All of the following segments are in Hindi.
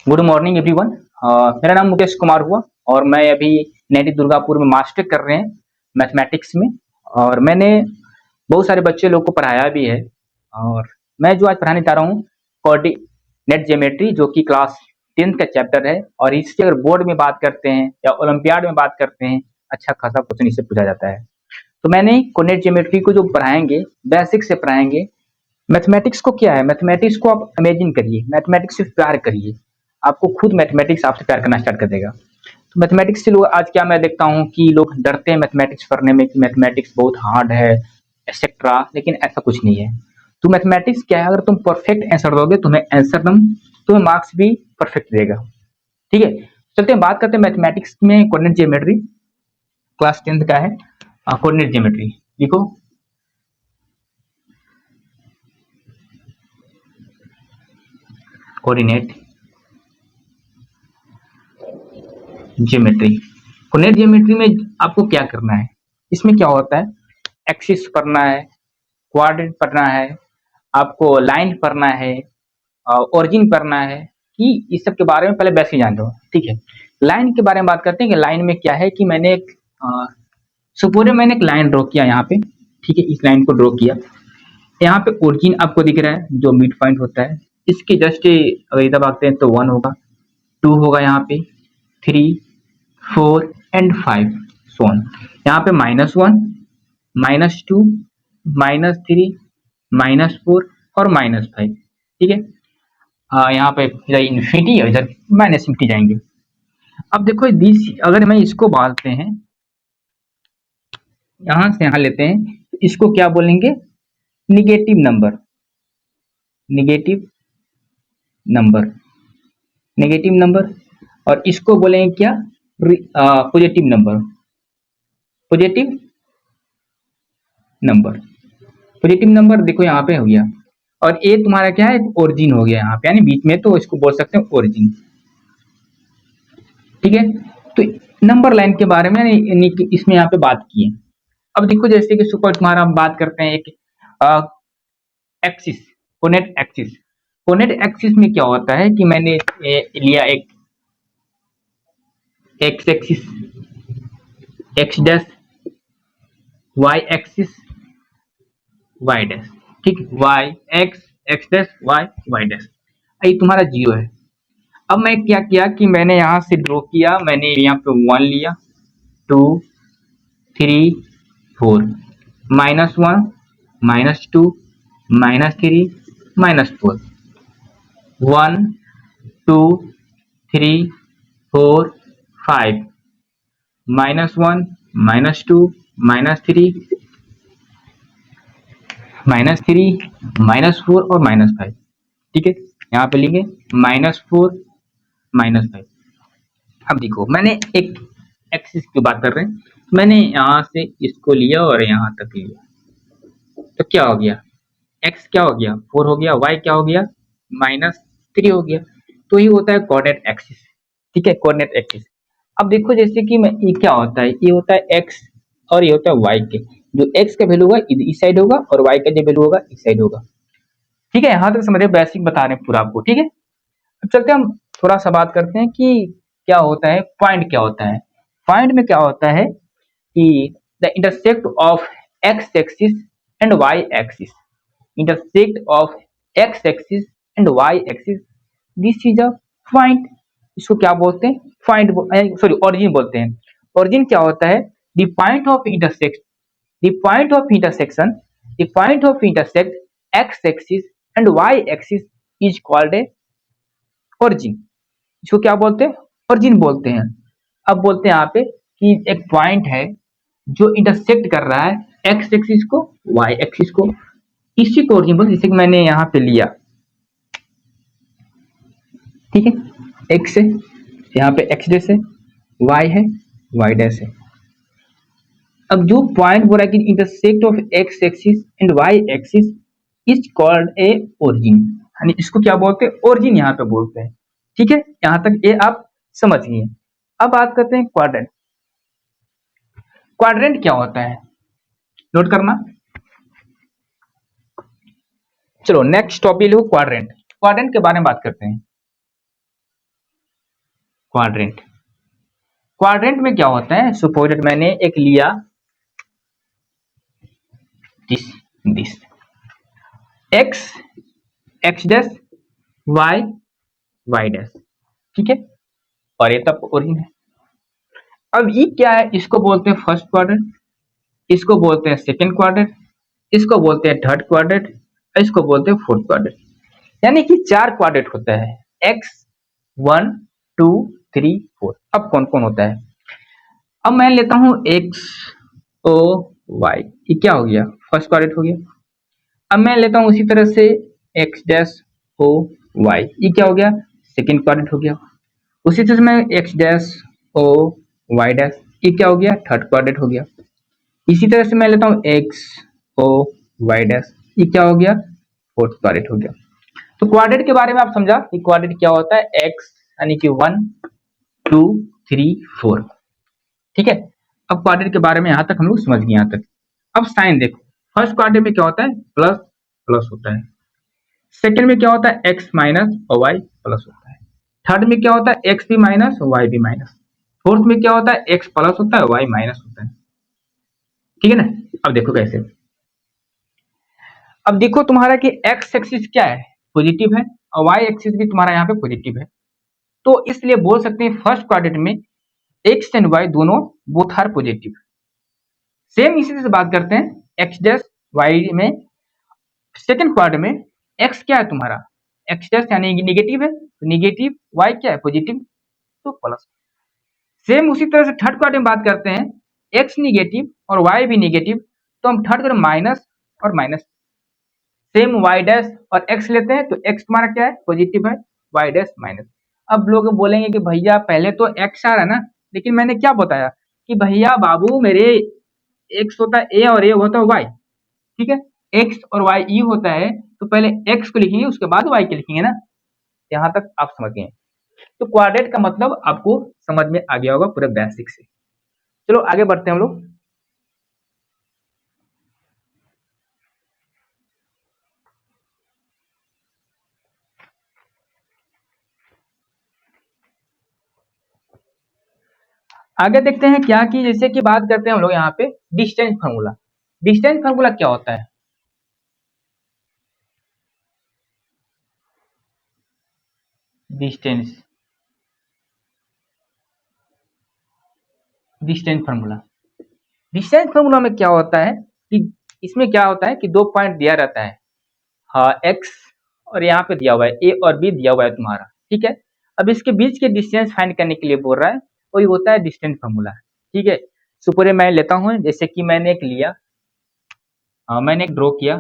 Good morning everyone. मेरा नाम मुकेश कुमार हुआ और मैं अभी नैनी दुर्गापुर में मास्टर कर रहे हैं मैथमेटिक्स में। और मैंने बहुत सारे बच्चे लोग को पढ़ाया भी है। और मैं जो आज पढ़ाने जा रहा हूँ कोऑर्डिनेट ज्योमेट्री, जो कि क्लास 10th का चैप्टर है। और इससे अगर बोर्ड में बात करते हैं या ओलंपियाड में बात करते हैं, अच्छा खासा क्वेश्चन इससे पूछा जाता है। तो मैंने कोऑर्डिनेट ज्योमेट्री को जो पढ़ाएंगे, बेसिक से पढ़ाएंगे। मैथमेटिक्स को क्या है, मैथमेटिक्स को आप इमेजिन करिए, मैथमेटिक्स से प्यार करिए, आपको खुद मैथमेटिक्स आपसे प्यार करना स्टार्ट कर देगा। तो मैथमेटिक्स से लोग आज क्या मैं देखता हूँ कि लोग डरते हैं मैथमेटिक्स पढ़ने में कि मैथमेटिक्स बहुत हार्ड है एक्सेट्रा, लेकिन ऐसा कुछ नहीं है। तो मैथमेटिक्स क्या है, अगर तुम परफेक्ट आंसर दोगे तुम्हें आंसर तुम्हें मार्क्स भी परफेक्ट देगा। ठीक है, चलते हैं बात करते हैं मैथमेटिक्स में कोऑर्डिनेट ज्योमेट्री। क्लास 10th का है कोऑर्डिनेट ज्योमेट्री। देखो कोऑर्डिनेट ज्योमेट्री। कोऑर्डिनेट ज्योमेट्री में आपको क्या करना है, इसमें क्या होता है, एक्सिस पढ़ना है, क्वाड्रेंट पढ़ना है, आपको लाइन पढ़ना है, ओरिजिन पढ़ना है, कि इस सब के बारे में पहले बेसिक जान लो। ठीक है, लाइन के बारे में बात करते हैं कि लाइन में क्या है कि मैंने एक सपोज मैंने एक लाइन ड्रॉ किया यहाँ पे। ठीक है, इस लाइन को ड्रॉ किया, यहाँ पे ओरिजिन आपको दिख रहा है जो मिड पॉइंट होता है। इसके जस्ट अगर इधर भागते हैं तो 1 होगा, 2 होगा, यहाँ पे 3, 4 एंड 5 सोन। यहाँ पे -1, -2, -3, -4 और -5। ठीक है, यहाँ पे इधर इन्फिनिटी और इधर माइनस इन्फिनिटी जाएंगे। अब देखो दिस, अगर मैं इसको बांटते हैं, यहाँ से यहाँ लेते हैं, तो इसको क्या बोलेंगे, negative number, negative number, negative number. और इसको बोलेंगे क्या, positive number, positive number, positive number. देखो यहाँ पे हो गया, और ये तुम्हारा क्या है, ओरिजिन हो गया यहाँ पे, यानी बीच में, तो इसको बोल सकते हैं ओरिजिन। ठीक है, तो नंबर लाइन के बारे में इसमें यहाँ पे बात की है। अब देखो जैसे कि सुपर तुम्हारा हम बात करते हैं एक axis, coordinate axis. Coordinate axis में क्या होता है कि मैंने लिया एक X axis, X dash, Y axis, Y dash. ठीक, Y X, X dash, Y, Y dash. ये तुम्हारा 0 है। अब मैं क्या किया कि मैंने यहाँ से ड्रॉ किया, मैंने यहाँ पे 1 लिया, 2, 3, 4, -1, -2, -3, -4, 1, 2, 3, 4, 5, -1, -2, -3, -4 और -5। ठीक है, यहाँ पे लिखे -4, -5। अब देखो मैंने एक एक्सिस की बात कर रहे हैं, मैंने यहाँ से इसको लिया और यहाँ तक लिया, तो क्या हो गया, x क्या हो गया, 4 हो गया, y क्या हो गया, -3 हो गया। तो ये होता है कोऑर्डिनेट एक्सिस। ठीक है, कोऑर्डिनेट एक्सिस। अब देखो जैसे कि मैं, ये क्या होता है, ये होता है x और ये होता है y के, जो x का वैल्यू होगा इस साइड होगा और y का जो वैल्यू होगा इस साइड होगा। ठीक है, यहाँ तक समझ रहे, बेसिक बता रहे हैं पूरा आपको। ठीक है, अब चलते हम थोड़ा सा बात करते हैं कि क्या होता है पॉइंट, क्या होता है पॉइंट में, क्या होता है कि the intersect of x axis and y axis, intersect of x axis and y axis, this is a point। इसको क्या बोलते हैं, पॉइंट, सॉरी ओरिजिन बोलते हैं। ओरिजिन क्या होता है, the point of intersect, the point of intersection, the point of intersect x axis and y axis is called a origin. इसको क्या बोलते हैं, ओरिजिन बोलते हैं। अब बोलते हैं यहाँ पे कि एक पॉइंट है जो इंटरसेक्ट कर रहा है x एक्सिस को, y एक्सिस को, इसी को ओरिजिन बोलते हैं। जैसे कि मैंने यहाँ पे लिया, ठीक है, x है, यहाँ पे x डैश है, y है, y डैश है। अब जो पॉइंट बोल रहा है कि intersect of x axis and y axis is called a origin, यानी इसको क्या बोलते हैं, ओरिजिन यहाँ पे बोलते हैं। ठीक है, यहाँ तक ये आप समझ गए। अब बात करते हैं क्वाड्रेंट। क्वाड्रेंट क्या होता है, नोट करना। चलो नेक्स्ट टॉपिक लो क्वाड्रेंट। क्वाड्रेंट के बारे में बात करते हैं। क्वाड्रेंट। क्वाड्रेंट में क्या होता है, सपोज मैंने एक लिया this X X dash Y Y dash, ठीक है, और ये तब ओरिजिन है। अब ये क्या है, इसको बोलते हैं फर्स्ट क्वाड्रेंट, इसको बोलते हैं सेकंड क्वाड्रेंट, इसको बोलते हैं थर्ड क्वाड्रेंट, इसको बोलते हैं फोर्थ क्वाड्रेंट। यानी कि 4 क्वाड्रेंट होता है, एक्स 1 2 3 4। अब कौन कौन होता है, अब मैं लेता हूं एक्स ओ वाई, ये क्या हो गया, फर्स्ट क्वाड्रेंट हो गया। अब मैं लेता हूं उसी तरह से एक्स डैश ओ वाई, ये क्या हो गया, सेकंड क्वाड्रेंट हो गया। उसी तरह से मैं X dash O Y dash, ये क्या हो गया, थर्ड क्वाड्रेंट हो गया। इसी तरह से मैं लेता हूँ एक्स ओ वाई डैश, ये क्या हो गया, फोर्थ क्वाड्रेंट हो गया। तो क्वाड्रेंट के बारे में आप समझा कि क्वाड्रेंट क्या होता है, एक्स यानी कि 1 2 3 4, ठीक है। अब क्वाड्रेंट के बारे में यहां तक हम लोग समझ गए यहां तक। अब साइन देखो, फर्स्ट क्वाड्रेंट में क्या होता है, प्लस प्लस होता है। सेकंड में क्या होता है, एक्स माइनस और वाई प्लस होता है। थर्ड में क्या होता है, एक्स भी माइनस और वाई भी माइनस। फोर्थ में क्या होता है, एक्स प्लस होता है वाई माइनस होता है, ठीक है ना। अब देखो कैसे, अब देखो तुम्हारा कि एक्स एक्सिस क्या है, पॉजिटिव है, और वाई एक्सिस भी तुम्हारा यहाँ पे पॉजिटिव है। तो इसलिए बोल सकते हैं फर्स्ट क्वाड्रेंट में एक्स एंड वाई दोनों बोथ आर पॉजिटिव। सेम इसी से बात करते हैं एक्स डैश वाई में, सेकंड क्वाड्रेंट में एक्स क्या है तुम्हारा, एक्स डैश यानी निगेटिव है, तो निगेटिव, वाई क्या है पॉजिटिव, तो प्लस। सेम उसी तरह से थर्ड क्वाड्रेंट में बात करते हैं, एक्स निगेटिव और वाई भी निगेटिव, तो हम थर्ड क्वाड्रेंट माइनस और माइनस। सेम वाई डैश और एक्स लेते हैं, तो एक्स तुम्हारा क्या है, पॉजिटिव है, वाई डैश माइनस। अब लोग बोलेंगे कि भैया पहले तो एक्स आ रहा है ना, लेकिन मैंने क्या बताया कि भैया बाबू मेरे एक्स होता है ए और ए होता है वाई, ठीक है। एक्स और वाई ई होता है, तो पहले एक्स को लिखेंगे उसके बाद वाई को लिखेंगे ना, यहाँ तक आप समझ गए। तो क्वाड्रेंट का मतलब आपको समझ में आ गया होगा पूरे बेसिक से। चलो आगे बढ़ते हैं हम लोग। आगे देखते हैं क्या कि जैसे कि बात करते हैं हम लोग यहाँ पे डिस्टेंस फार्मूला। डिस्टेंस फार्मूला क्या होता है, distance distance formula, distance formula में क्या होता है कि इसमें क्या होता है कि 2 पॉइंट दिया रहता है, हाँ एक्स, और यहाँ पे दिया हुआ है ए और बी दिया हुआ है तुम्हारा, ठीक है। अब इसके बीच के डिस्टेंस फाइंड करने के लिए बोल रहा है, वही होता है डिस्टेंस फार्मूला, ठीक है। सुपर मैं लेता हूँ, जैसे कि मैंने एक लिया, मैंने एक ड्रॉ किया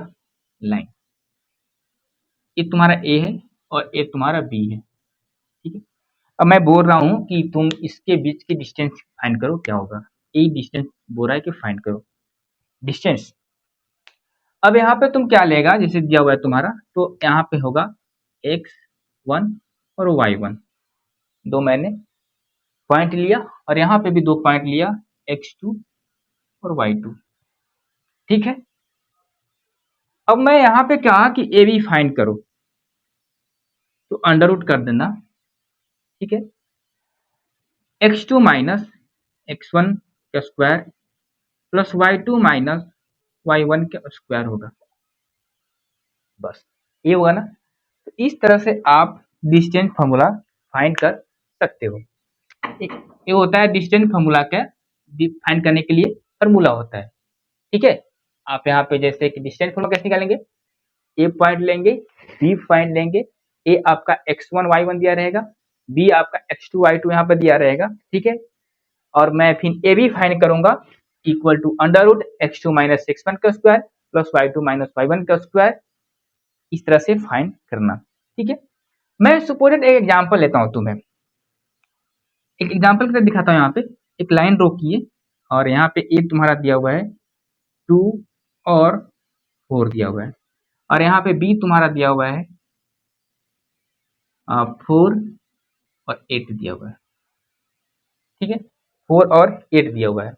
लाइन, ये तुम्हारा ए है और ये तुम्हारा बी है, ठीक है। अब मैं बोल रहा हूँ कि तुम इसके बीच की डिस्टेंस फाइंड करो, क्या होगा, ये डिस्टेंस बोल रहा है कि फाइंड करो डिस्टेंस। अब यहाँ पे तुम क्या लेगा, जैसे दिया हुआ है तुम्हारा, तो यहाँ पे होगा x1 और y1, दो मैंने पॉइंट लिया, और यहाँ पे भी 2 पॉइंट लिया, x2 और y2, ठीक है। अब मैं यहाँ पे क्या कि ए बी फाइंड करो, तो अंडर रूट कर देना, ठीक है। x2 माइनस x1 का square plus y2 minus y1 का स्क्वायर होगा, बस ये होगा ना। तो इस तरह से आप डिस्टेंस फार्मूला फाइंड कर सकते हो। ये होता है डिस्टेंस फार्मूला का फाइंड करने के लिए फार्मूला होता है, ठीक है। आप यहाँ पे जैसे कि डिस्टेंस फार्मूला कैसे निकालेंगे, ए पॉइंट लेंगे, बी पॉइंट लेंगे, ए आपका x1 y1 दिया रहेगा, बी आपका x2 y2 यहाँ पर दिया रहेगा, ठीक है। और मैं फिर ए बी फाइंड करूंगा, equal to under root x2 minus x1 का square plus y2 minus y1 का स्क्वायर, इस तरह से फाइंड करना, ठीक है। मैं सुपोजेड एक एग्जांपल लेता हूं, तुम्हें एक एग्जांपल के साथ दिखाता हूं। यहाँ पे एक लाइन ड्रॉ किए, और यहाँ पे ए तुम्हारा दिया हुआ है 2 और 4 दिया हुआ है, और यहाँ पे बी तुम्हारा दिया हुआ है 4 और 8 दिया हुआ है, ठीक है। 4 और 8 दिया हुआ है।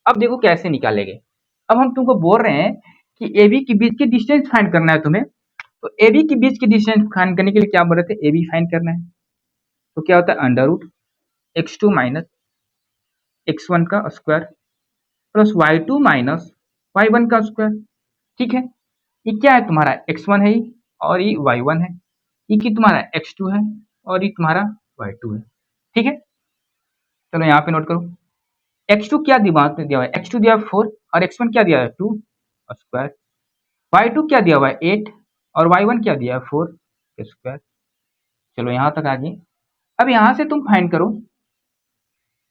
अब देखो कैसे निकालेंगे। अब हम तुमको बोल रहे हैं कि ए बी के बीच की डिस्टेंस फाइंड करना है तुम्हें, तो ए बी के बीच की डिस्टेंस फाइंड करने के लिए क्या बोल रहे थे, ए बी फाइंड करना है, तो क्या होता है under root x2 minus x1 का square plus y2 minus y1 का स्क्वायर। ठीक है, ये क्या है तुम्हारा x1 है और ये y1 है, ये कि तुम्हारा x2 है और ये तुम्हारा y2 है। ठीक है, चलो यहाँ पे नोट करो। x2 क्या दिमाग में दिया हुआ है, x2 दिया हुआ है 4 और x1 क्या दिया है 2 स्क्वायर, y2 क्या दिया हुआ है 8 और y1 क्या दिया है 4 स्क्वायर। चलो यहाँ तक आ गई। अब यहाँ से तुम फाइंड करो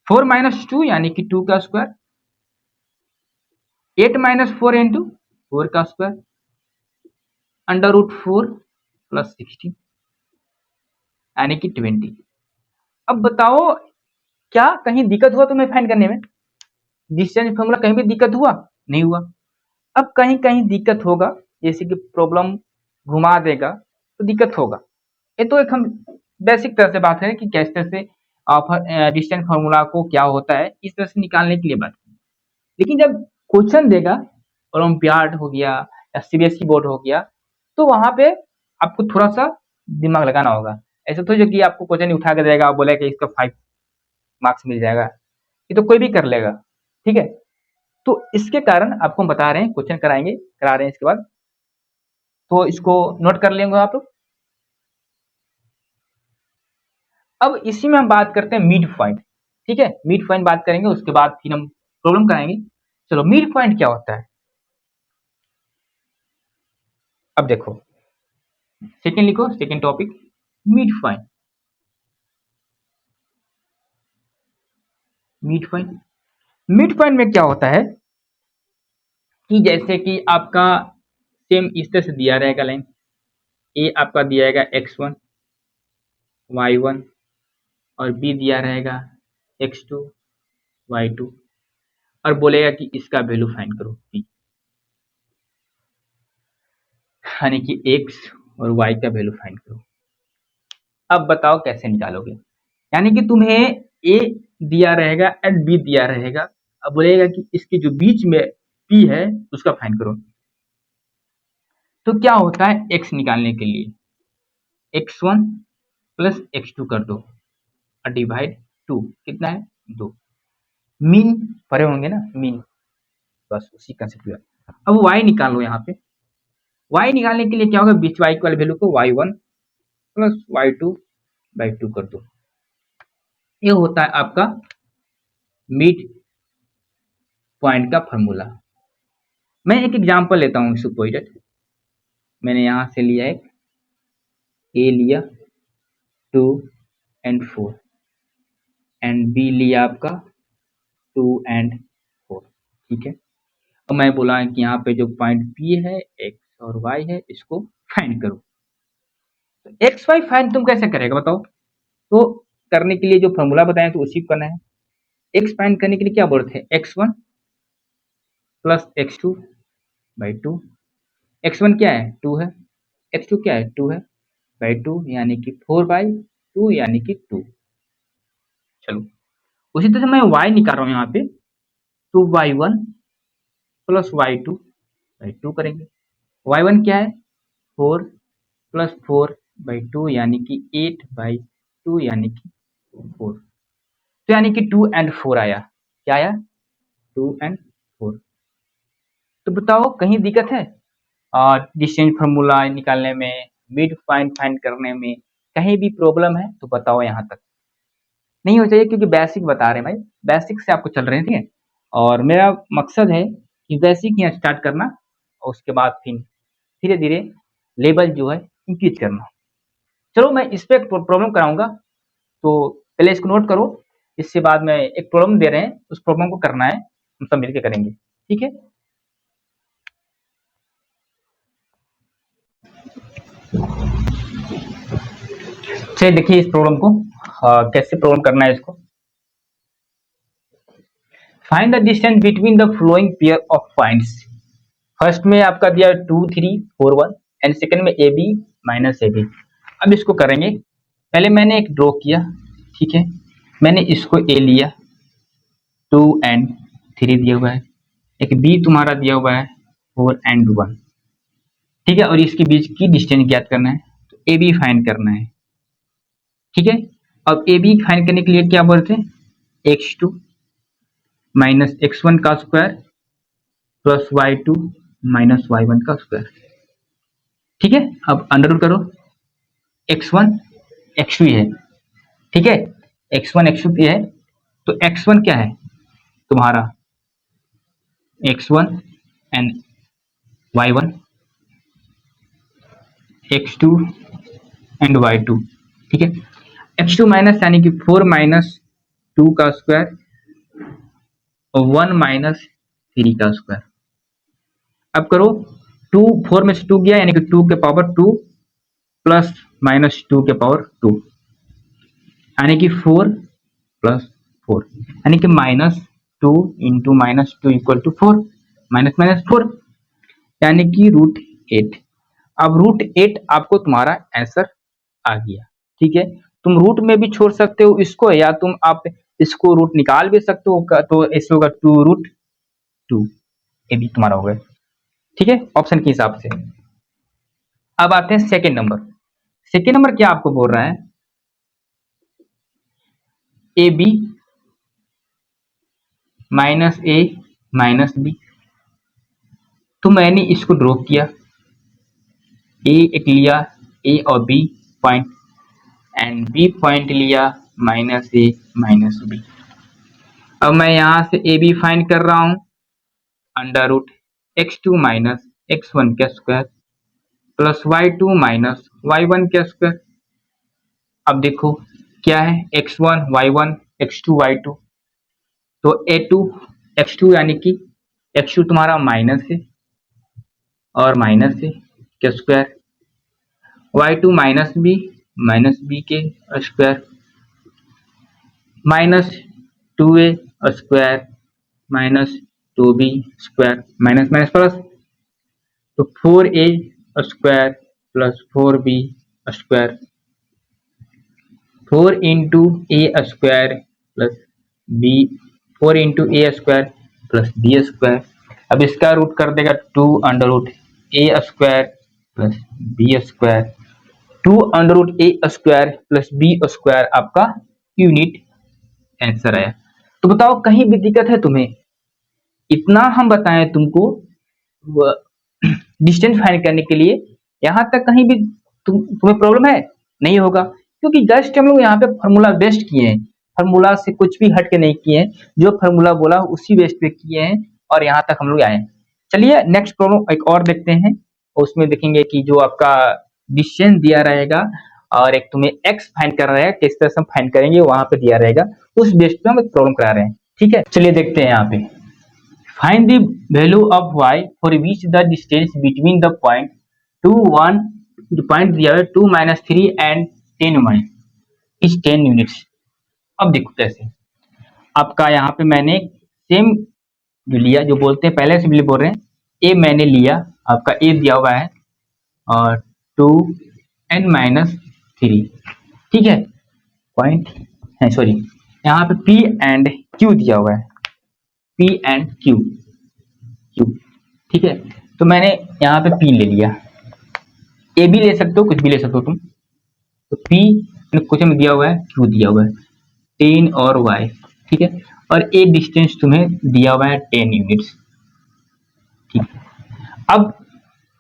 4 माइनस 2 यानी कि 2 का स्क्वायर, 8 माइनस 4 इंटू 4 का स्क्वायर, अंडर रूट 4 प्लस 16 यानी कि 20। अब बताओ क्या कहीं दिक्कत हुआ तुम्हें फाइंड करने में, डिस्टेंस फॉर्मूला कहीं भी दिक्कत हुआ नहीं हुआ। अब कहीं कहीं दिक्कत होगा, जैसे कि प्रॉब्लम घुमा देगा तो दिक्कत होगा। ये तो एक हम बेसिक तरह से बात है कि किस तरह से डिस्टेंस फार्मूला को क्या होता है इस तरह से निकालने के लिए बात है। लेकिन जब क्वेश्चन देगा ओलंपियाड हो गया या सीबीएसई बोर्ड हो गया तो वहां पे आपको थोड़ा सा दिमाग लगाना होगा। ऐसा तो जो कि आपको क्वेश्चन उठा के देगा बोले कि इसका 5 मार्क्स मिल जाएगा, ये तो कोई भी कर लेगा। ठीक है, तो इसके कारण आपको हम बता रहे हैं, क्वेश्चन करा रहे हैं इसके बाद, तो इसको नोट कर लेंगे आप लोग। अब इसी में हम बात करते हैं मिड पॉइंट। ठीक है, मिड पॉइंट बात करेंगे, उसके बाद फिर हम प्रॉब्लम कराएंगे। चलो मिड पॉइंट क्या होता है, अब देखो सेकंड लिखो, second topic mid point. Mid point में क्या होता है कि जैसे कि आपका सेम इस तरह से दिया रहेगा लाइन, ए आपका दिया रहेगा x1 y1 और बी दिया रहेगा x2 y2 और बोलेगा कि इसका वैल्यू फाइंड करो p, यानी कि x और y का वैल्यू फाइंड करो। अब बताओ कैसे निकालोगे, यानी कि तुम्हें a दिया रहेगा एंड b दिया रहेगा, अब बोलेगा कि इसके जो बीच में p है उसका फाइंड करो। तो क्या होता है x निकालने के लिए x1 प्लस x2 कर दो और डिवाइड 2, कितना है 2। मीन पढ़े होंगे ना, मीन, बस उसी कंसेप्ट का। अब y निकालो, यहाँ पे y निकालने के लिए क्या होगा, बीच y वाले वैल्यू को y1 प्लस y2 बाई 2 कर दो। ये होता है आपका मिड पॉइंट का फॉर्मूला। मैं एक एग्जांपल लेता हूँ सुपोजिटेड, मैंने यहाँ से लिया एक a लिया 2 एंड 4 एंड b लिया आपका 2 एंड 4। ठीक है, और मैं बोला कि यहाँ पे जो पॉइंट p है x और y है इसको फाइंड करो। तो एक्स वाई फाइंड तुम कैसे करेगा बताओ, तो करने के लिए जो फॉर्मूला बताया तो उसी को करना है। एक्स फाइंड करने के लिए क्या बोलते हैं, x1 plus x2 by 2, x1 क्या है 2 है, x2 क्या है 2 है बाई 2 यानी कि 4 बाई 2 यानी कि 2। चलो उसी तरह से मैं y निकाल रहा हूँ यहाँ पे, तो y1 प्लस y2 बाई 2 करेंगे। y1 क्या है 4 प्लस 4 बाई 2 यानी कि 8 बाई 2 यानी कि 4, तो यानी कि 2 एंड 4 आया, क्या आया 2 एंड 4। तो बताओ कहीं दिक्कत है डिस्टेंस फार्मूला निकालने में, मिड पॉइंट फाइंड करने में कहीं भी प्रॉब्लम है तो बताओ, यहाँ तक नहीं हो चाहिए क्योंकि बेसिक बता रहे हैं भाई, बेसिक से आपको चल रहे हैं। ठीक है, और मेरा मकसद है कि बेसिक यहाँ स्टार्ट करना और उसके बाद फिर धीरे धीरे लेवल जो है इंक्रीज करना। चलो मैं इस पर प्रॉब्लम कराऊंगा, तो पहले इसको नोट करो, इसके बाद में एक प्रॉब्लम दे रहे हैं, उस प्रॉब्लम को करना है, हम सब मिलकर करेंगे। ठीक है, चलिए देखिए इस प्रॉब्लम को कैसे प्रॉब्लम करना है इसको। Find the distance between the flowing pair of points. First में आपका दिया 2 3 4 1 एंड सेकंड में A B minus A B. अब इसको करेंगे, पहले मैंने एक ड्रॉ किया, ठीक है, मैंने इसको ए लिया 2 एंड 3 दिया हुआ है, एक बी तुम्हारा दिया हुआ है 4 एंड 1। ठीक है, और इसके बीच की डिस्टेंस ज्ञात करना है, तो ए बी फाइंड करना है। ठीक है, अब ए बी फाइंड करने के लिए क्या बोलते हैं, x2 माइनस x1 का square plus y2 minus y1 का स्क्वायर। ठीक है, अब अंडर रूट करो, x1 x2 है, ठीक है, x1 x2 है, तो x1 क्या है तुम्हारा, x1 and y1, x2 and y2, ठीक है। x2 माइनस यानी कि 4 माइनस 2 का स्क्वायर और 1 माइनस 3 का स्क्वायर। अब करो 2, 4 में से 2 गया यानी कि 2 के पावर 2 प्लस माइनस 2 के पावर 2 यानी कि 4 प्लस 4 यानी कि minus 2 into minus 2 equal to 4, minus minus 4 यानी कि रूट 8। अब रूट 8 आपको तुम्हारा आंसर आ गया, ठीक है। तुम रूट में भी छोड़ सकते हो इसको, या तुम आप इसको रूट निकाल भी सकते हो, तो ऐसे होगा 2 रूट 2, ये भी तुम्हारा हो गया, ठीक है, ऑप्शन के हिसाब से। अब आते हैं सेकेंड नंबर। सेकेंड नंबर क्या आपको बोल रहा है, A B minus A minus B. तो मैंने इसको ड्रॉ किया, ए एक लिया, ए और B point, and B point लिया माइनस ए माइनस बी। अब मैं यहां से ए बी फाइंड कर रहा हूं, under root x2 minus x1 का square plus y2 minus y1 का स्क्वायर। अब देखो क्या है, x1 y1 x2 y2, तो a2 x2 यानी कि x2 तुम्हारा माइनस है और माइनस है के स्क्वायर, y2 माइनस बी के square minus 2a square minus 2b square minus minus plus, तो 4a square plus 4b square, 4 into A square plus B, 4 into A square plus B square. अब इसका रूट कर देगा 2 under root A square plus B square, 2 under root A square plus B square आपका यूनिट आंसर आया। तो बताओ कहीं भी दिक्कत है तुम्हें, इतना हम बताएं तुमको डिस्टेंस फाइंड करने के लिए, यहाँ तक कहीं भी तुम्हें प्रॉब्लम है नहीं होगा, क्योंकि जस्ट हम लोग यहाँ पे फार्मूला बेस्ड किए हैं, फार्मूला से कुछ भी हट के नहीं किए हैं, जो फार्मूला बोला उसी बेस पे किए हैं और यहाँ तक हम लोग आए। चलिए नेक्स्ट प्रॉब्लम एक और देखते हैं, उसमें देखेंगे कि जो आपका डिस्टेंस दिया रहेगा और एक तुम्हें एक्स फाइंड कर रहा है, किस तरह से हम फाइंड करेंगे वहां पे दिया रहेगा, उस बेस पे हम एक प्रॉब्लम करा रहे हैं, ठीक है। चलिए देखते हैं यहाँ पे, find the value of y for which the distance between the point 2 1, point दिया है 2 माइनस 3 एंड 10 इज 10 यूनिट्स। अब देखो कैसे, आपका यहाँ पे मैंने सेम जो लिया, जो बोलते हैं पहले से भी बोल रहे हैं, ए मैंने लिया, आपका ए दिया हुआ है और 2 n माइनस 3, ठीक है, पॉइंट है, सॉरी यहाँ पे p एंड q दिया हुआ है, p एंड q, ठीक है। तो मैंने यहाँ पे p ले लिया, a भी ले सकते हो, कुछ भी ले सकते हो तुम, तो p क्वेश्चन में दिया हुआ है, q दिया हुआ है 10 और y, ठीक है, और एक डिस्टेंस तुम्हें दिया हुआ है 10 यूनिट्स, ठीक है। अब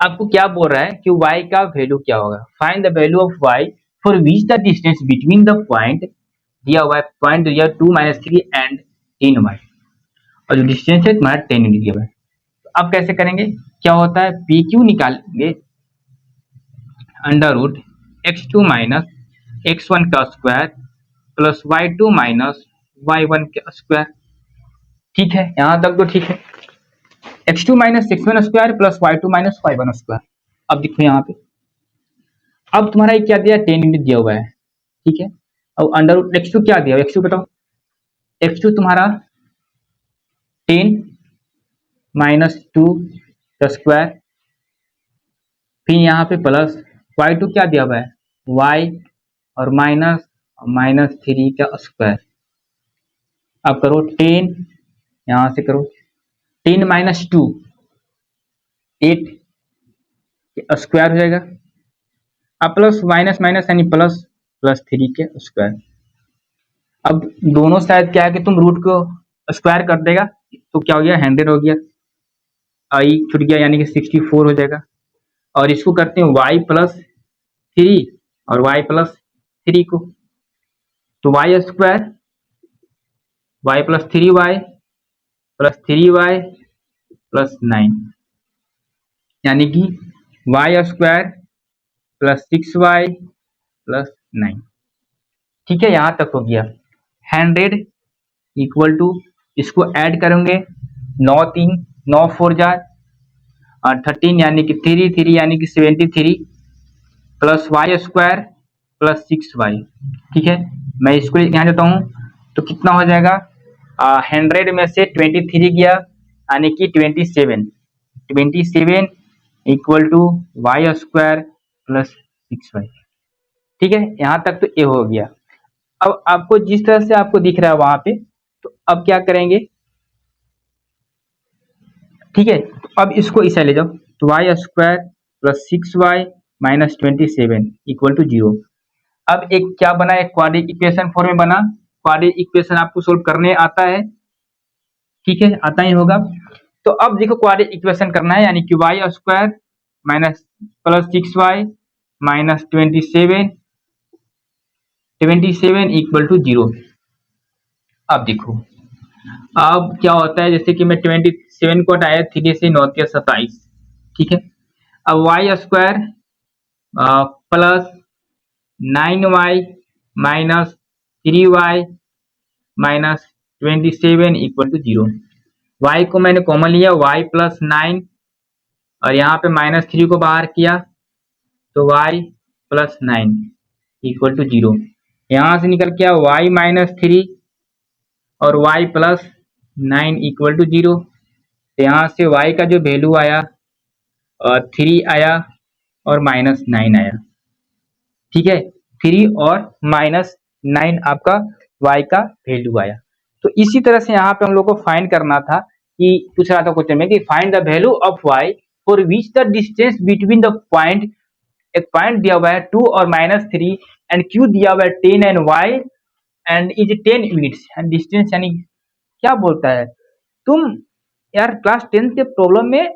आपको क्या बोल रहा है कि y का वैल्यू क्या होगा, find the value of y for which the distance between the point दिया हुआ है, पॉइंट दिया 2 माइनस 3 एंड 10y, और जो डिस्टेंस है तुम्हारा 10 यूनिट दिया हुआ है। तो अब कैसे करेंगे, क्या होता है, पी क्यू निकालेंगे, under root x2 minus x1 का square plus y2 minus y1 का स्क्वायर, ठीक है, यहां तक तो ठीक है, x2 minus x1 square plus y2 minus y1 square. अब देखो यहाँ पे, अब तुम्हारा ये क्या दिया, 10 यूनिट दिया हुआ है, ठीक है, अब अंडर रूट x2 क्या दिया, x2 बताओ, x2 तुम्हारा 10 माइनस 2 का स्क्वायर, फिर यहाँ पे प्लस y2 क्या दिया हुआ है, y और माइनस 3 का स्क्वायर। अब करो 10, यहां से करो 10 माइनस 2 8 स्क्वायर हो जाएगा, अब प्लस माइनस माइनस यानी प्लस प्लस 3 के स्क्वायर, अब दोनों साइड क्या है कि तुम रूट को स्क्वायर कर देगा तो क्या हो गया, 100 हो गया, आई छुट गया यानी कि 64 हो जाएगा। और इसको करते हैं y+3 और y+3 को, तो y² y+3y+3y+9 यानी कि y² +6y+9। ठीक है, यहाँ तक हो गया। 100 इक्वल टू, इसको ऐड करेंगे, 9 3 9 4 यानी कि 3 यानी कि 73 +y² +6y। ठीक है, मैं इसको यहाँ देता हूँ तो कितना हो जाएगा, 100 में से 23 गया यानी कि 27 इक्वल टू y² +6y। ठीक है, यहाँ तक तो ये हो गया। अब आपको जिस तरह से आपको दिख रहा है वहां पे, तो अब क्या करेंगे, ठीक है, तो अब इसको इसे ले जाओ, तो y² +6y−27 इक्वल टू 0। अब एक क्या बना, एक क्वाड्रेटिक इक्वेशन फॉर्म में बना। क्वाड्रेटिक इक्वेशन आपको सोल्व करने आता है, ठीक है, आता ही होगा। तो अब देखो क्वाड्रेटिक इक्वेशन करना है, यानी कि y² +6y−27 इक्वल टू 0। अब देखो, अब क्या होता है, जैसे कि मैं 27 को हटाया, 3 से 9 के 27, ठीक है। अब y² +9y−3y−27 equal to 0। y को मैंने कॉमन लिया, y+9 और यहाँ पे -3 को बाहर किया तो y+9 इक्वल टू 0। यहाँ से निकल गया y-3 और y+9 इक्वल टू 0। तो यहाँ से y का जो वैल्यू आया 3 आया और -9 आया। ठीक है, 3 और -9 आपका y का वैल्यू आया। तो इसी तरह से यहाँ पे हम लोग को फाइंड करना था, कि पूछ रहा था क्वेश्चन में कि find the value of y for which the distance between the point, एक पॉइंट दिया हुआ है 2 और -3 एंड q दिया हुआ है 10 and y and is 10 units and distance, यानी क्या बोलता है तुम यार, क्लास 10 के प्रॉब्लम में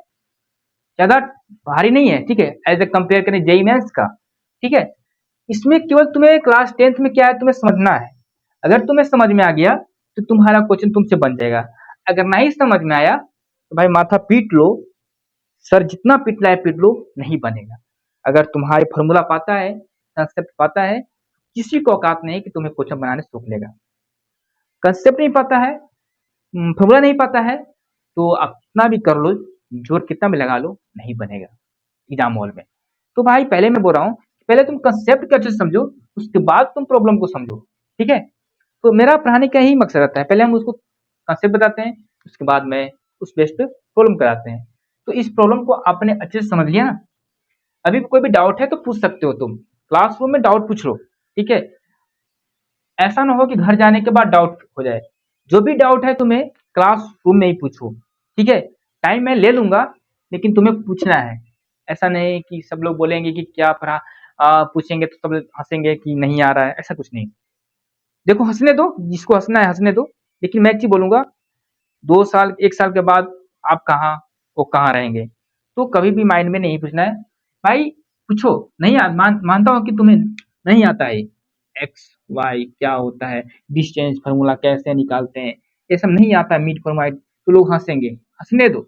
ज्यादा भारी नहीं है, ठीक है, एज ए कंपेयर करें जेईई मेंस का। ठीक है, इसमें केवल तुम्हें क्लास 10th में क्या है तुम्हें समझना है। अगर तुम्हें समझ में आ गया तो तुम्हारा क्वेश्चन तुमसे बन जाएगा। अगर नहीं समझ में आया तो भाई माथा पीट लो, सर जितना पीटना है पीट लो, नहीं बनेगा। अगर तुम्हारे फॉर्मूला पाता है, कंसेप्ट पाता है, किसी को औकात नहीं कि तुम्हें क्वेश्चन बनाने से रोक लेगा। कंसेप्ट नहीं पता है, फॉर्मूला नहीं पता है, तो आप कितना भी कर लो, जोर कितना भी लगा लो, नहीं बनेगा एग्जाम हॉल में। तो भाई पहले मैं बोल रहा हूँ, पहले तुम कंसेप्ट को अच्छे से समझो, उसके बाद तुम प्रॉब्लम को समझो। ठीक है, तो मेरा पढ़ाने का यही मकसद रहता है, पहले हम उसको कंसेप्ट बताते हैं, उसके बाद में उस बेस पे प्रॉब्लम कराते हैं। तो इस प्रॉब्लम को आपने अच्छे से समझ लिया ना। अभी कोई भी डाउट है तो पूछ सकते हो, तुम क्लासरूम में डाउट पूछ लो। ठीक है, ऐसा ना हो कि घर जाने के बाद डाउट हो जाए। जो भी डाउट है तुम्हें क्लासरूम में ही पूछो। ठीक है, टाइम मैं ले लूंगा, लेकिन तुम्हें पूछना है। ऐसा नहीं कि सब लोग बोलेंगे कि क्या पढ़ा, पूछेंगे तो सब हंसेंगे कि नहीं आ रहा है, ऐसा कुछ नहीं। देखो हंसने दो, जिसको हंसना है हंसने दो, लेकिन मैं एक चीज बोलूंगा, 2 साल 1 साल के बाद आप कहाँ, वो कहाँ रहेंगे। तो कभी भी माइंड में नहीं पूछना है भाई, पूछो। नहीं मानता हूँ कि तुम्हें नहीं आता है, एक्स वाई क्या होता है, डिस्टेंस फार्मूला कैसे निकालते हैं, ये सब नहीं आता है, मीट फॉर्माइट, तो लोग हंसेंगे, हंसने दो,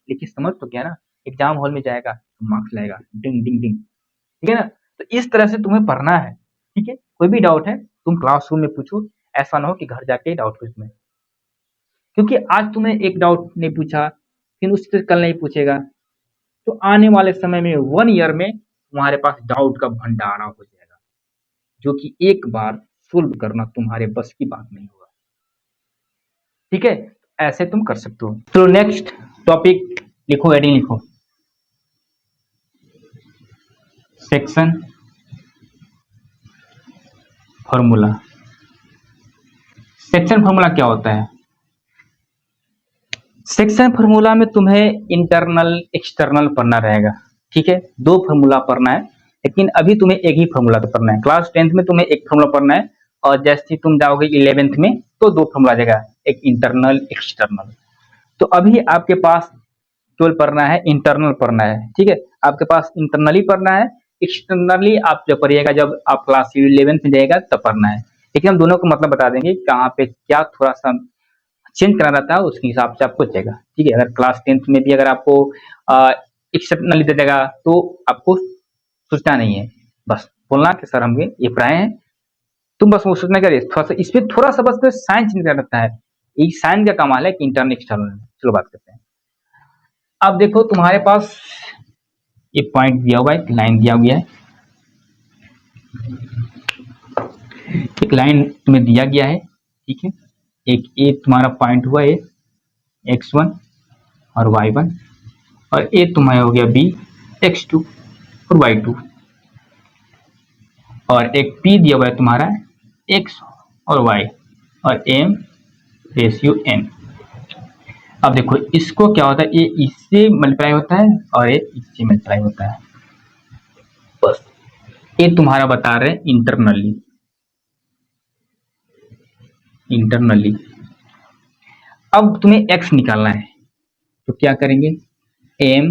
लेकिन समझ तो क्या ना, एग्जाम हॉल में जाएगा तो मार्क्स लाएगा, डिंग डिंग डिंग। ठीक है ना, तो इस तरह से तुम्हें पढ़ना है। ठीक है, कोई भी डाउट है तुम क्लासरूम में पूछो, ऐसा ना हो कि घर जाके डाउट पूछ में, क्योंकि आज तुम्हें एक डाउट नहीं पूछा, फिर उससे कल नहीं पूछेगा, तो आने वाले समय में 1 ईयर में तुम्हारे पास डाउट का भंडारा हो जाएगा, जो कि एक बार सोल्व करना तुम्हारे बस की बात नहीं होगा। ठीक है, ऐसे तुम कर सकते हो। तो नेक्स्ट टॉपिक लिखो, हेडिंग लिखो, सेक्शन फॉर्मूला। सेक्शन फॉर्मूला क्या होता है? सेक्शन फॉर्मूला में तुम्हें इंटरनल एक्सटर्नल पढ़ना रहेगा। ठीक है, 2 फॉर्मूला पढ़ना है, लेकिन अभी तुम्हें एक ही फॉर्मूला तो पढ़ना है। क्लास 10th में तुम्हें एक फॉर्मूला पढ़ना है, और जैसे ही तुम जाओगे 11th में तो दो फॉर्मूला आ जाएगा, एक इंटरनल एक्सटर्नल। तो अभी आपके पास केवल पढ़ना है इंटरनल पढ़ना है, ठीक है, आपके पास इंटरनली पढ़ना है, एक्सटर्नली आप जब पढ़िएगा जब आप क्लास 11th में जाएगा तब पढ़ना है। लेकिन हम दोनों को मतलब बता देंगे कहाँ पे क्या थोड़ा सा चेंज करना रहता है, उसके हिसाब से आपको जाएगा, ठीक है। अगर क्लास 10th में भी अगर आपको एक्सटर्नली दे देगा तो आपको सोचना नहीं है, बस बोलना कि सर हम ये पढ़ाए हैं, तुम बस वो सोचना क्या थोड़ा सा इसमें थोड़ा सा बस साइन चेंज करना रहता है, एक साइन का कमाल है कि इंटरनल एक्सटर्नल। चलो बात करते हैं। अब देखो तुम्हारे पास एक पॉइंट दिया हुआ है, एक लाइन दिया गया है, एक लाइन तुम्हें दिया गया है, ठीक है। एक ए तुम्हारा पॉइंट हुआ है x1 और y1, और ए तुम्हारा हो गया b x2 और y2, और एक p दिया हुआ है तुम्हारा x और y, और m रेशियो n। अब देखो इसको क्या होता है, ये इससे मल्टीप्लाई होता है और ये इससे मल्टीप्लाई होता है, बस ये तुम्हारा बता रहे इंटरनली। अब तुम्हें x निकालना है तो क्या करेंगे, m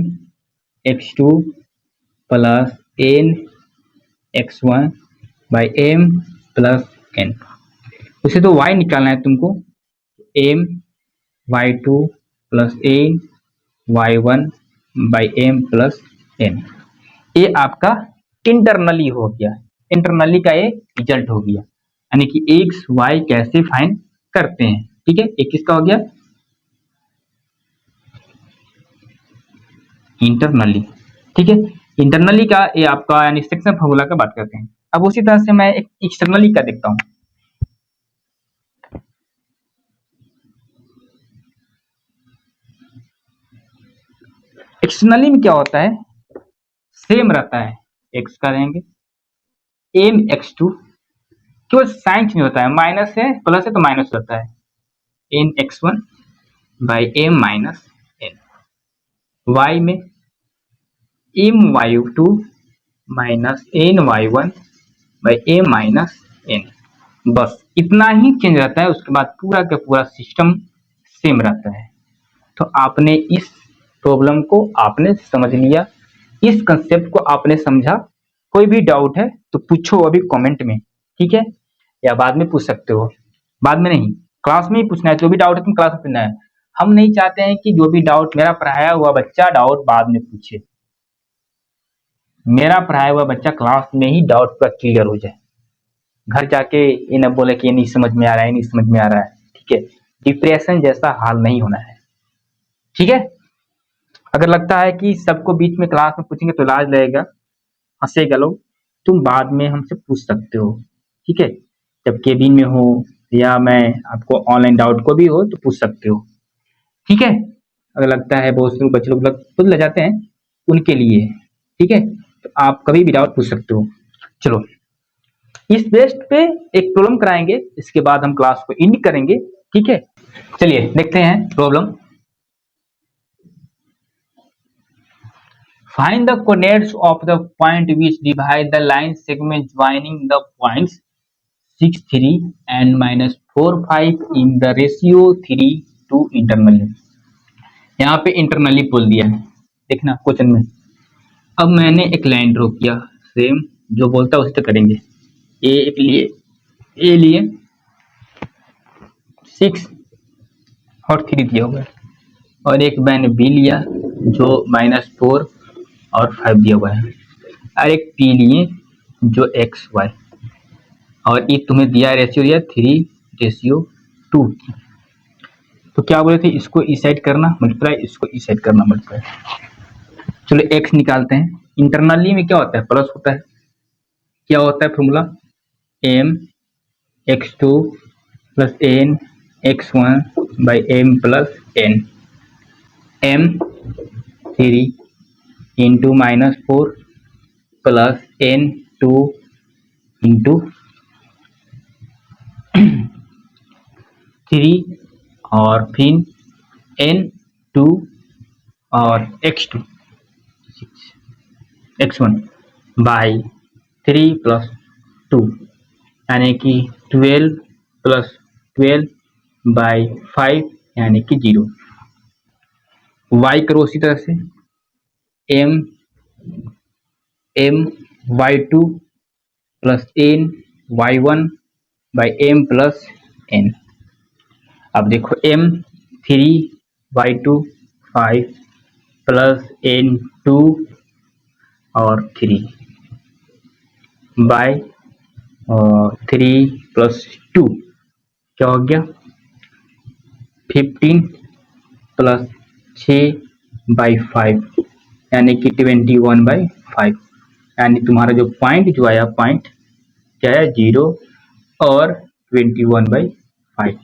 x2 plus n x1 by m plus n। उसे तो y निकालना है तुमको, m y2 plus n y1 by m plus n। ये आपका इंटरनली हो गया, इंटरनली का ये रिजल्ट हो गया, यानी कि एक्स वाई कैसे फाइंड करते हैं, ठीक है। एक किसका हो गया इंटरनली, ठीक है। इंटरनली का ये आपका यानी सेक्शन फॉर्मूला का बात करते हैं। अब उसी तरह से मैं एक एक्सटर्नली का देखता हूं। एक्सटर्नली में क्या होता है, सेम रहता है, एक्स का रहेंगे एम x2, केवल साइन चेंज होता है, माइनस है प्लस है तो माइनस रहता है, N x1 by M minus N. Y में M y2 minus N y1 by M minus N, बस इतना ही चेंज रहता है, उसके बाद पूरा का पूरा सिस्टम सेम रहता है। तो आपने इस प्रॉब्लम को आपने समझ लिया, इस कंसेप्ट को आपने समझा। कोई भी डाउट है तो पूछो अभी कमेंट में, ठीक है, या बाद में पूछ सकते हो, बाद में नहीं क्लास में ही पूछना है, जो भी डाउट है तुम क्लास में पूछना है। हम नहीं चाहते हैं कि जो भी डाउट मेरा पढ़ाया हुआ बच्चा डाउट बाद में पूछे, मेरा पढ़ाया हुआ बच्चा क्लास में ही डाउट पूरा क्लियर हो जाए, घर जाके ये न बोले कि ये नहीं समझ में आ रहा है, नहीं समझ में आ रहा है, ठीक है। डिप्रेशन जैसा हाल नहीं होना है, ठीक है। अगर लगता है कि सबको बीच में क्लास में पूछेंगे तो लाज लगेगा, हंसेगा लोग, तुम बाद में हमसे पूछ सकते हो, ठीक है, जब केबिन में हो या मैं आपको ऑनलाइन डाउट को भी हो तो पूछ सकते हो, ठीक है। अगर लगता है बहुत से बच्चे लोग खुद लग जाते हैं उनके लिए, ठीक है, तो आप कभी भी डाउट पूछ सकते हो। चलो इस बेस्ट पे एक प्रॉब्लम कराएंगे, इसके बाद हम क्लास को एंड करेंगे, ठीक है। चलिए देखते हैं problem. Find the coordinates of the point which divide the line segment joining the points 6, 3 and minus 4, 5 in the ratio 3 to internally। यहाँ पे इंटरनली बोल दिया है, देखना क्वेश्चन में। अब मैंने एक लाइन ड्रॉ किया, सेम जो बोलता है उसी तो करेंगे। ए लिए 6 और 3 दिया हुआ है, और एक मैंने बी लिया जो -4 और 5 दिया हुआ है, और एक पी लिए जो एक्स वाई, और ये तुम्हें दिया रेशियो दिया 3:2। तो क्या बोले थे, इसको इस साइड करना मल्टीप्लाई, इसको इस साइड करना मल्टीप्लाई। चलो एक्स निकालते हैं। इंटरनली में क्या होता है, प्लस होता है, क्या होता है formula, M x2 plus N x1 by M plus N, M 3 into -4 plus N 2 into 3 और फिर एन 2 और x2 x1 बाई 3 प्लस 2, यानी कि 12 प्लस 12/5 यानी कि 0। y करो उसी तरह से my2 plus n y1/m plus n। अब देखो m3y2 5 प्लस n2 और 3 बाय 3 प्लस 2 क्या हो गया 15 प्लस 6/5 यानी कि 21/5। यानी तुम्हारा जो पॉइंट जो आया पॉइंट क्या है 0 और 21/5।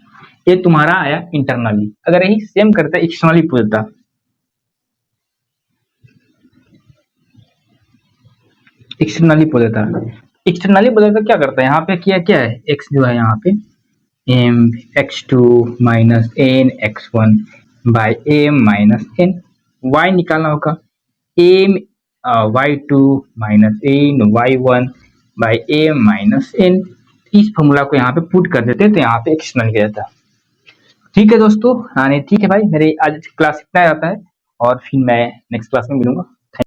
ये तुम्हारा आया इंटरनली। अगर यही सेम करता एक्सटर्नली पूछता, एक्सटर्नली बोला तो क्या करता है यहाँ पे किया क्या है x जो है यहाँ पे m x2 minus n x1 by m minus n। y निकालना होगा m y2 minus n y1 by m minus n। इस फॉर्मूला को यहाँ पे पुट कर देते तो यहाँ पे एक्सटर्नल किया जाता। ठीक है दोस्तों, हाँ ठीक है भाई, मेरे आज क्लास इतना रहता है और फिर मैं नेक्स्ट क्लास में मिलूंगा।